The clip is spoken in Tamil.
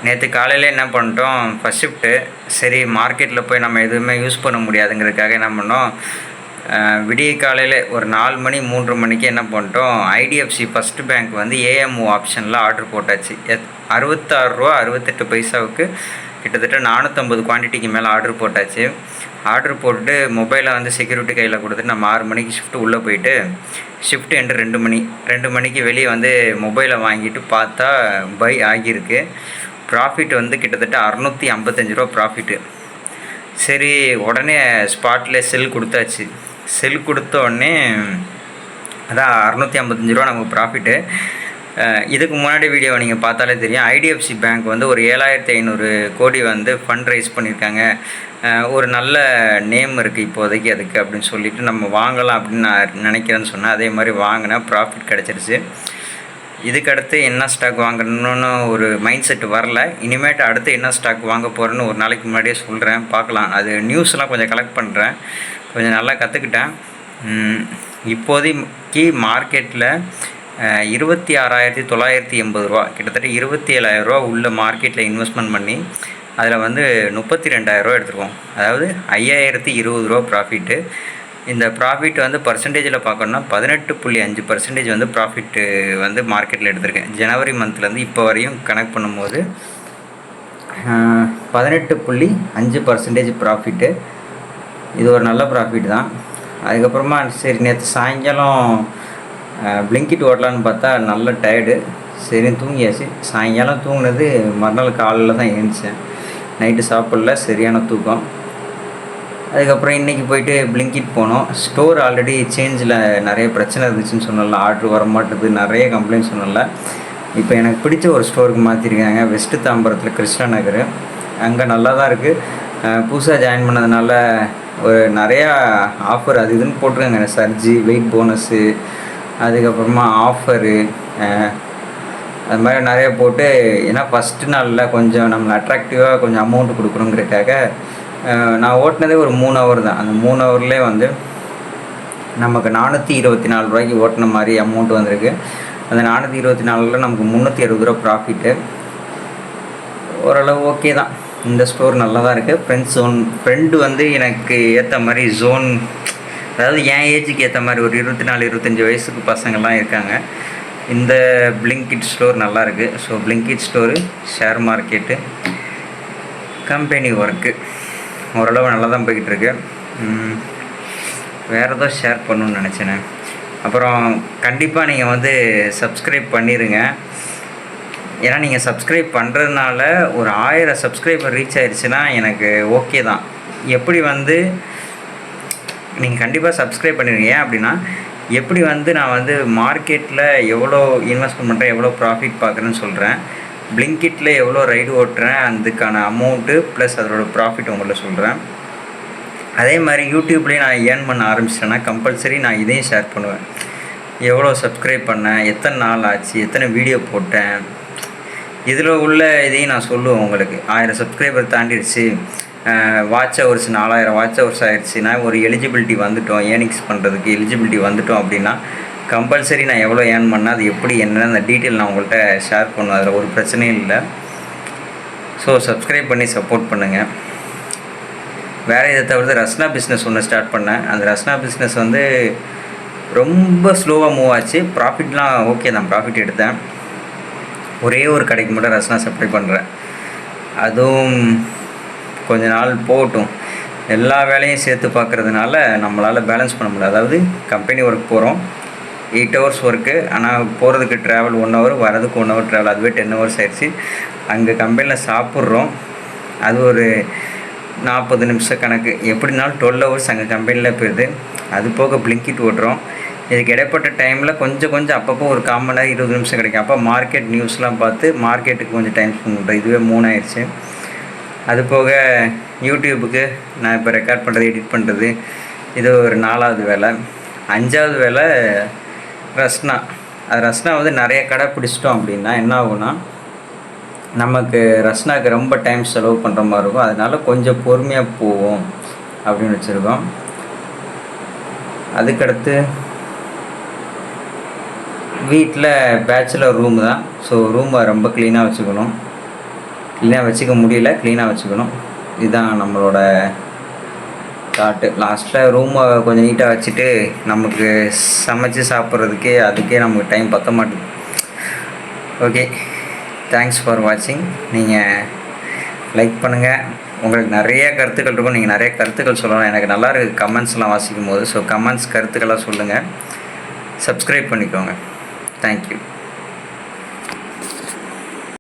நேற்று காலையில் என்ன பண்ணிட்டோம், ஃபஸ்ட் ஷிஃப்ட்டு. சரி, மார்க்கெட்டில் போய் நம்ம எதுவுமே யூஸ் பண்ண முடியாதுங்கிறதுக்காக என்ன பண்ணோம், விடிய காலையில் ஒரு 4 மணி 3 மணிக்கு என்ன பண்ணிட்டோம், ஐடிஎஃப்சி ஃபஸ்ட்டு பேங்க் வந்து ஏஎம்ஓ ஆப்ஷனில் ஆர்டர் போட்டாச்சு. 66 ரூபா 68 பைசாவுக்கு கிட்டத்தட்ட 450 குவான்டிட்டிக்கு மேலே ஆர்டர் போட்டாச்சு. ஆர்டர் போட்டு மொபைலை வந்து செக்யூரிட்டி கையில் கொடுத்துட்டு நம்ம 6 மணிக்கு ஷிஃப்ட்டு உள்ளே போயிட்டு ஷிஃப்ட் எண்டு 2 மணிக்கு வெளியே வந்து மொபைலை வாங்கிட்டு பார்த்தா பை ஆகியிருக்கு. ப்ராஃபிட் வந்து கிட்டத்தட்ட 655 ரூபா ப்ராஃபிட்டு. சரி, உடனே ஸ்பாட்டில் செல் கொடுத்தாச்சு. செல் கொடுத்த உடனே அதான் 655 ரூபா நமக்கு ப்ராஃபிட்டு. இதுக்கு முன்னாடி வீடியோவை நீங்கள் பார்த்தாலே தெரியும், ஐடிஎஃப்சி பேங்க் வந்து ஒரு 7500 கோடி வந்து ஃபண்ட் ரைஸ் பண்ணியிருக்காங்க. ஒரு நல்ல நேம் இருக்குது இப்போதைக்கு அதுக்கு அப்படின்னு சொல்லிட்டு நம்ம வாங்கலாம் அப்படின்னு நான் நினைக்கிறேன்னு சொன்னேன். அதே மாதிரி வாங்கினேன், ப்ராஃபிட் கிடச்சிருச்சு. இதுக்கடுத்து என்ன ஸ்டாக் வாங்கணும்னு ஒரு மைண்ட் செட் வரல. இனிமேட்டு அடுத்து என்ன ஸ்டாக் வாங்க போகிறேன்னு ஒரு நாளைக்கு முன்னாடியே சொல்கிறேன், பார்க்கலாம். அது நியூஸ்லாம் கொஞ்சம் கலெக்ட் பண்ணுறேன், கொஞ்சம் நல்லா கற்றுக்கிட்டேன். இப்போதைக்கு மார்க்கெட்டில் 26,980 ரூபா, கிட்டத்தட்ட 27,000 ரூபா உள்ள மார்க்கெட்டில் இன்வெஸ்ட்மெண்ட் பண்ணி அதில் வந்து 32,000 ரூபா எடுத்துருக்கோம். அதாவது 5,020 ரூபா ப்ராஃபிட்டு. இந்த ப்ராஃபிட் வந்து பர்சன்டேஜில் பார்க்கணுன்னா 18.5% வந்து ப்ராஃபிட்டு வந்து மார்க்கெட்டில் எடுத்திருக்கேன். ஜனவரி மந்த்லேருந்து இப்போ வரையும் கனெக்ட் பண்ணும்போது 18.5% ப்ராஃபிட்டு. இது ஒரு நல்ல ப்ராஃபிட் தான். அதுக்கப்புறமா சரி, நேற்று சாயங்காலம் பிளிங்கிட் ஓட்டலான்னு பார்த்தா நல்ல டயர்டு. சரி, தூங்கியாச்சு. சாயங்காலம் தூங்கினது மறுநாள் காலையில் தான் எழுந்திரிச்சேன். நைட்டு சாப்பிடல, சரியான தூக்கம். அதுக்கப்புறம் இன்றைக்கி போயிட்டு பிளிங்கிட் போனோம். ஸ்டோர் ஆல்ரெடி சேஞ்சில் நிறைய பிரச்சனை இருந்துச்சுன்னு சொன்னல, ஆர்டர் வர மாட்டுது, நிறைய கம்ப்ளைண்ட் சொன்னல. இப்போ எனக்கு பிடிச்ச ஒரு ஸ்டோருக்கு மாற்றிருக்காங்க, வெஸ்ட்டு தாம்பரத்தில், கிருஷ்ணா நகர். அங்கே நல்லா தான் இருக்குது. புதுசாக ஜாயின் பண்ணதுனால ஒரு நிறையா ஆஃபர் அது இதுன்னு போட்டிருக்காங்க. சர்ஜி, வெயிட் போனஸ்ஸு, அதுக்கப்புறமா ஆஃபரு, அது மாதிரி நிறைய போட்டு, ஏன்னா ஃபஸ்ட்டு நாளில் கொஞ்சம் நம்மளை அட்ராக்டிவாக கொஞ்சம் அமௌண்ட்டு கொடுக்கணுங்கிறதுக்காக நான் ஓட்டினதே ஒரு 3 ஹவர் தான். அந்த 3 ஹவர்லேயே வந்து நமக்கு 424 ரூபாய்க்கு ஓட்டின மாதிரி அமௌண்ட் வந்திருக்கு. அந்த 424 நமக்கு 360 ரூபா ப்ராஃபிட்டு. ஓரளவு ஓகே தான். இந்த ஸ்டோர் நல்லா தான் இருக்குது. ஃப்ரெண்டு வந்து எனக்கு ஏற்ற மாதிரி ஜோன், அதாவது என் ஏஜுக்கு ஏற்ற மாதிரி ஒரு 24-25 வயசுக்கு பசங்கள்லாம் இருக்காங்க. இந்த பிளிங்கிட் ஸ்டோர் நல்லாயிருக்கு. So Blinkit store, share market, company work ஓரளவு நல்லா தான் போய்கிட்டுருக்கு. வேறு ஏதோ ஷேர் பண்ணணுன்னு நினச்சேனே. அப்புறம் கண்டிப்பாக நீங்கள் வந்து சப்ஸ்கிரைப் பண்ணிடுங்க. ஏன்னா நீங்கள் சப்ஸ்கிரைப் பண்ணுறதுனால ஒரு 1000 சப்ஸ்கிரைபர் ரீச் ஆயிடுச்சுன்னா எனக்கு ஓகே தான். எப்படி வந்து நீங்கள் கண்டிப்பாக சப்ஸ்கிரைப் பண்ணிடுங்க. ஏன் அப்படின்னா, எப்படி வந்து நான் வந்து மார்க்கெட்டில் எவ்வளோ இன்வெஸ்ட்மெண்ட் பண்ணுறேன், எவ்வளோ ப்ராஃபிட் பார்க்குறேன்னு சொல்கிறேன். பிளிங்கிட்டில் எவ்வளோ ரைடு ஓட்டுறேன், அதுக்கான அமௌண்ட்டு ப்ளஸ் அதோட ப்ராஃபிட் உங்கள்கிட்ட சொல்கிறேன். அதே மாதிரி யூடியூப்லேயும் நான் ஏர்ன் பண்ண ஆரம்பிச்சிட்டேன்னா கம்பல்சரி நான் இதையும் ஷேர் பண்ணுவேன். எவ்வளோ சப்ஸ்கிரைப் பண்ணேன், எத்தனை நாள் ஆச்சு, எத்தனை வீடியோ போட்டேன், இதில் உள்ள இதையும் நான் சொல்லுவேன் உங்களுக்கு. 1000 சப்ஸ்கிரைபர் தாண்டிடுச்சு, வாட்ச் ஹவர்ஸ் 4000 வாட்ச் ஹவர்ஸ் ஆகிடுச்சுன்னா ஒரு எலிஜிபிலிட்டி வந்துட்டோம், ஏர்னிங்ஸ் பண்ணுறதுக்கு எலிஜிபிலிட்டி வந்துட்டோம் அப்படின்னா கம்பல்சரி நான் எவ்வளோ ஏர்ன் பண்ணால் அது எப்படி என்னென்ன அந்த டீட்டெயில் நான் உங்கள்கிட்ட ஷேர் பண்ணுவேன். அதில் ஒரு பிரச்சனையும் இல்லை. ஸோ சப்ஸ்கிரைப் பண்ணி சப்போர்ட் பண்ணுங்கள். வேறு இதை தவிர்த்து ரஸ்னா பிஸ்னஸ் ஒன்று ஸ்டார்ட் பண்ணேன். அந்த ரஸ்னா பிஸ்னஸ் வந்து ரொம்ப ஸ்லோவாக மூவ் ஆச்சு. ப்ராஃபிட்லாம் ஓகே தான், ப்ராஃபிட் எடுத்தேன். ஒரே ஒரு கடைக்கு மட்டும் ரஸ்னா சப்ளை பண்ணுறேன். அதுவும் கொஞ்ச நாள் போகட்டும். எல்லா வேலையும் சேர்த்து பார்க்குறதுனால நம்மளால் பேலன்ஸ் பண்ண முடியல. அதாவது கம்பெனி ஒர்க் போகிறோம், 8 ஹவர்ஸ் ஒர்க்கு, ஆனால் போகிறதுக்கு ட்ராவல் 1 ஹவர், வரதுக்கு 1 ஹவர் ட்ராவல், அதுவே 10 ஹவர்ஸ் ஆயிடுச்சு. அங்கே கம்பெனியில் சாப்பிட்றோம், அது ஒரு 40 நிமிஷம் கணக்கு. எப்படினாலும் 12 ஹவர்ஸ் அங்கே கம்பெனியில் போயிடுது. அது போக பிளிங்கிட் ஓட்டுறோம். இதுக்கு இடைப்பட்ட டைமில் கொஞ்சம் அப்பப்போ ஒரு 1/4 மணி நேரம் 20 நிமிஷம் கிடைக்கும். அப்போ மார்க்கெட் நியூஸ்லாம் பார்த்து மார்க்கெட்டுக்கு கொஞ்சம் டைம் ஸ்பெண்ட் பண்ணுறேன். இதுவே 3 ஆயிடுச்சு. அது போக யூடியூபுக்கு நான் இப்போ ரெக்கார்ட் பண்ணுறது, எடிட் பண்ணுறது, இது ஒரு 4வது வேலை. 5வது வேலை ரஸ்னா. அது ரஸ்னா வந்து நிறைய கடை பிடிச்சிட்டோம் அப்படின்னா என்ன ஆகும்னா, நமக்கு ரஸ்னாவுக்கு ரொம்ப டைம் செலவு பண்ணுற மாதிரி இருக்கும். அதனால் கொஞ்சம் பொறுமையாக போவோம் அப்படின்னு வச்சுருக்கோம். அதுக்கடுத்து வீட்டில் பேச்சுலர் ரூம் தான். ஸோ ரூமை ரொம்ப க்ளீனாக வச்சுக்கணும். க்ளீனாக வச்சுக்க முடியல, க்ளீனாக வச்சுக்கணும். இதுதான் நம்மளோட தாட்டு. லாஸ்ட்டில் ரூமை கொஞ்சம் நீட்டாக வச்சுட்டு நமக்கு சமைச்சு சாப்பிட்றதுக்கே அதுக்கே நமக்கு டைம் பற்ற மாட்டேது. ஓகே, தேங்க்ஸ் ஃபார் வாட்சிங். நீங்கள் லைக் பண்ணுங்கள். உங்களுக்கு நிறைய கருத்துக்கள் இருக்கும், நீங்கள் நிறைய கருத்துக்கள் சொல்லலாம். எனக்கு நல்லா இருக்குது கமெண்ட்ஸ்லாம் வாசிக்கும் போது. ஸோ கமெண்ட்ஸ் கருத்துக்களாக சொல்லுங்கள். சப்ஸ்கிரைப் பண்ணிக்கோங்க. தேங்க்யூ.